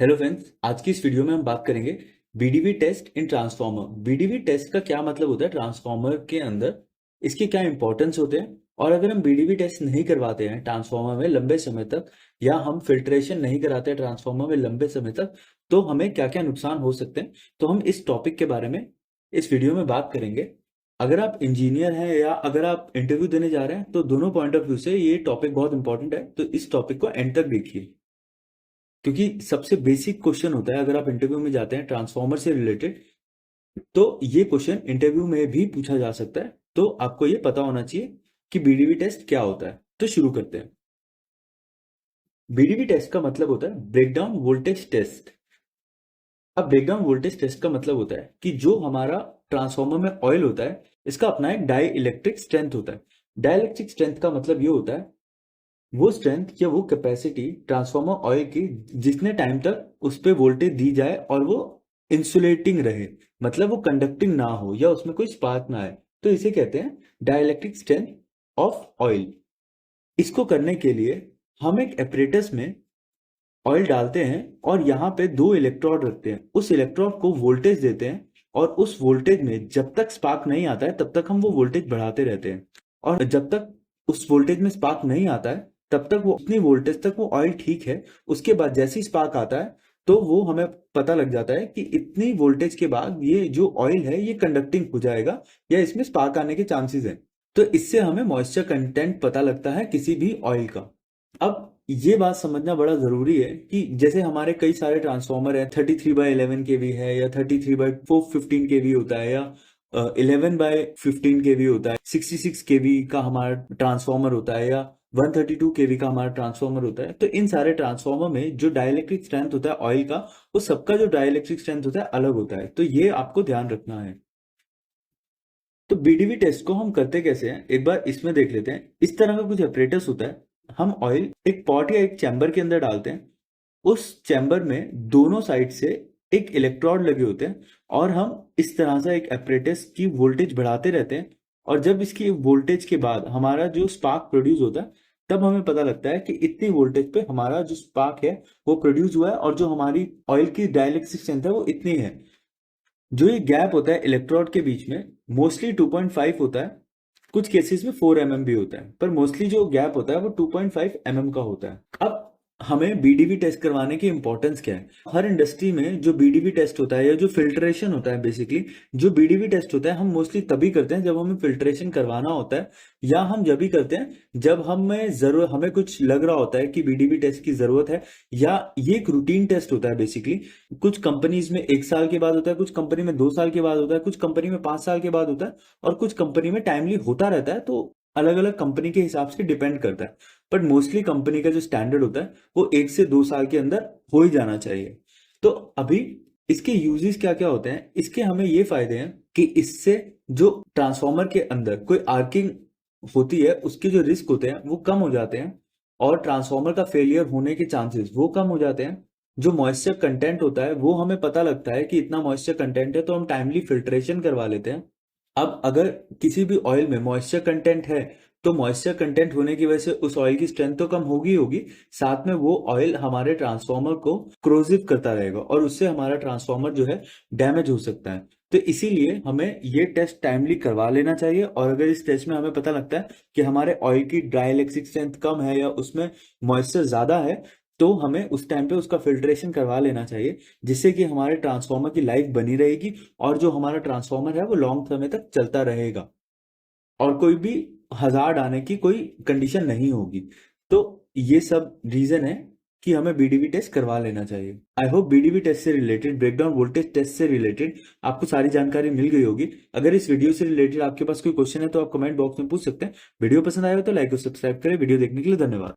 Hello friends, आज की इस वीडियो में हम बात करेंगे BDV test in transformer. BDV test का क्या मतलब होता है ट्रांसफार्मर के अंदर, इसके क्या इंपॉर्टेंस होते हैं, और अगर हम बीडीवी टेस्ट नहीं करवाते हैं ट्रांसफार्मर में लंबे समय तक, या हम फिल्ट्रेशन नहीं कराते हैं ट्रांसफार्मर में लंबे समय तक, तो हमें क्या क्या नुकसान हो सकते हैं। तो हम इस टॉपिक के बारे में इस वीडियो में बात करेंगे। अगर आप इंजीनियर हैं या अगर आप इंटरव्यू देने जा रहे हैं तो दोनों पॉइंट ऑफ व्यू से ये टॉपिक बहुत इंपॉर्टेंट है, तो इस टॉपिक को एंड तक देखिए, क्योंकि सबसे बेसिक क्वेश्चन होता है अगर आप इंटरव्यू में जाते हैं ट्रांसफॉर्मर से रिलेटेड, तो ये क्वेश्चन इंटरव्यू में भी पूछा जा सकता है। तो आपको ये पता होना चाहिए कि बीडीवी टेस्ट क्या होता है। तो शुरू करते हैं। बीडीवी टेस्ट का मतलब होता है ब्रेकडाउन वोल्टेज टेस्ट। अब ब्रेकडाउन वोल्टेज टेस्ट का मतलब होता है कि जो हमारा ट्रांसफॉर्मर में ऑयल होता है, इसका अपना एक डाई इलेक्ट्रिक स्ट्रेंथ होता है। डाई इलेक्ट्रिक स्ट्रेंथ का मतलब ये होता है वो स्ट्रेंथ या वो कैपेसिटी ट्रांसफार्मर ऑयल की जितने टाइम तक उस पे वोल्टेज दी जाए और वो इंसुलेटिंग रहे, मतलब वो कंडक्टिंग ना हो या उसमें कोई स्पार्क ना आए, तो इसे कहते हैं डाइलेक्ट्रिक स्ट्रेंथ ऑफ ऑयल। इसको करने के लिए हम एक एपरेटस में ऑयल डालते हैं और यहाँ पे दो इलेक्ट्रोड रखते हैं, उस इलेक्ट्रोड को वोल्टेज देते हैं, और उस वोल्टेज में जब तक स्पार्क नहीं आता है तब तक हम वो वोल्टेज बढ़ाते रहते हैं, और जब तक उस वोल्टेज में स्पार्क नहीं आता है तब तक वो उतनी वोल्टेज तक वो ऑयल ठीक है। उसके बाद जैसे ही स्पार्क आता है तो वो हमें पता लग जाता है कि इतनी वोल्टेज के बाद ये जो ऑयल है ये कंडक्टिंग हो जाएगा या इसमें स्पार्क आने के चांसेस हैं। तो इससे हमें मॉइस्चर कंटेंट पता लगता है किसी भी ऑयल का। अब ये बात समझना बड़ा जरूरी है कि जैसे हमारे कई सारे ट्रांसफॉर्मर है, 33/11 केवी है, या 33/415 केवी होता है, या 11/15 केवी होता है, 66 केवी का हमारा ट्रांसफॉर्मर होता है, या 132 केवी का हमारा ट्रांसफॉर्मर होता है। तो इन सारे ट्रांसफॉर्मर में जो डाइलेक्ट्रिक स्ट्रेंथ होता है ऑयल का, वो सबका जो डाइलेक्ट्रिक स्ट्रेंथ होता है अलग होता है। तो ये आपको ध्यान रखना है। तो बीडीवी टेस्ट को हम करते कैसे हैं, एक बार इसमें देख लेते हैं। इस तरह का कुछ apparatus होता है। हम ऑयल एक पॉट या एक चैम्बर के अंदर डालते हैं। उस चैम्बर में दोनों साइड से एक इलेक्ट्रोड लगे होते हैं, और हम इस तरह से एक apparatus की वोल्टेज बढ़ाते रहते हैं। और जब इसकी वोल्टेज के बाद हमारा जो स्पार्क प्रोड्यूस होता है, तब हमें पता लगता है कि इतनी वोल्टेज पे हमारा जो स्पार्क है वो प्रोड्यूस हुआ है, और जो हमारी ऑयल की डाइलेक्ट्रिक स्ट्रेंथ है वो इतनी है। जो ये गैप होता है इलेक्ट्रोड के बीच में, मोस्टली 2.5 होता है। कुछ केसेस में 4 mm भी होता है, पर मोस्टली जो गैप होता है वो 2.5 mm का होता है। अब हमें बीडीवी टेस्ट करवाने की इंपॉर्टेंस क्या है। हर इंडस्ट्री में जो बीडीवी टेस्ट होता है या जो फिल्ट्रेशन होता है, बेसिकली जो बीडीवी टेस्ट होता है हम मोस्टली तभी करते हैं जब हमें फिल्ट्रेशन करवाना होता है, या हम जब भी करते हैं जब हमें कुछ लग रहा होता है कि बीडीवी टेस्ट की जरूरत है, या ये एक रूटीन टेस्ट होता है बेसिकली। कुछ कंपनीज में 1 साल के बाद होता है, कुछ कंपनी में 2 साल के बाद होता है, कुछ कंपनी में 5 साल के बाद होता है, और कुछ कंपनी में टाइमली होता रहता है। तो अलग अलग कंपनी के हिसाब से डिपेंड करता है, बट मोस्टली कंपनी का जो स्टैंडर्ड होता है वो 1 से 2 साल के अंदर हो ही जाना चाहिए। तो अभी इसके यूजेस क्या क्या होते हैं, इसके हमें ये फायदे हैं कि इससे जो ट्रांसफॉर्मर के अंदर कोई आर्किंग होती है उसके जो रिस्क होते हैं वो कम हो जाते हैं, और ट्रांसफॉर्मर का फेलियर होने के चांसेस वो कम हो जाते हैं। जो मॉइस्चर कंटेंट होता है वो हमें पता लगता है कि इतना मॉइस्चर कंटेंट है, तो हम टाइमली फिल्ट्रेशन करवा लेते हैं। अब अगर किसी भी ऑयल में मॉइस्चर कंटेंट है, तो मॉइस्चर कंटेंट होने की वजह से उस ऑयल की स्ट्रेंथ तो कम होगी होगी, साथ में वो ऑयल हमारे ट्रांसफॉर्मर को क्रोजिव करता रहेगा, और उससे हमारा ट्रांसफॉर्मर जो है डैमेज हो सकता है। तो इसीलिए हमें ये टेस्ट टाइमली करवा लेना चाहिए, और अगर इस टेस्ट में हमें पता लगता है कि हमारे ऑयल की ड्राई इलेक्ट्रिक स्ट्रेंथ कम है या उसमें मॉइस्चर ज्यादा है, तो हमें उस टाइम पे उसका फिल्ट्रेशन करवा लेना चाहिए, जिससे कि हमारे ट्रांसफॉर्मर की लाइफ बनी रहेगी, और जो हमारा ट्रांसफॉर्मर है वो लॉन्ग समय तक चलता रहेगा, और कोई भी हजार्ड आने की कोई कंडीशन नहीं होगी। तो ये सब रीजन है कि हमें बीडीवी टेस्ट करवा लेना चाहिए। आई होप बीडीवी टेस्ट से रिलेटेड, ब्रेकडाउन वोल्टेज टेस्ट से रिलेटेड आपको सारी जानकारी मिल गई होगी। अगर इस वीडियो से रिलेटेड आपके पास कोई क्वेश्चन है तो आप कमेंट बॉक्स में पूछ सकते हैं। वीडियो पसंद आया हो तो लाइक और सब्सक्राइब करें। वीडियो देखने के लिए धन्यवाद।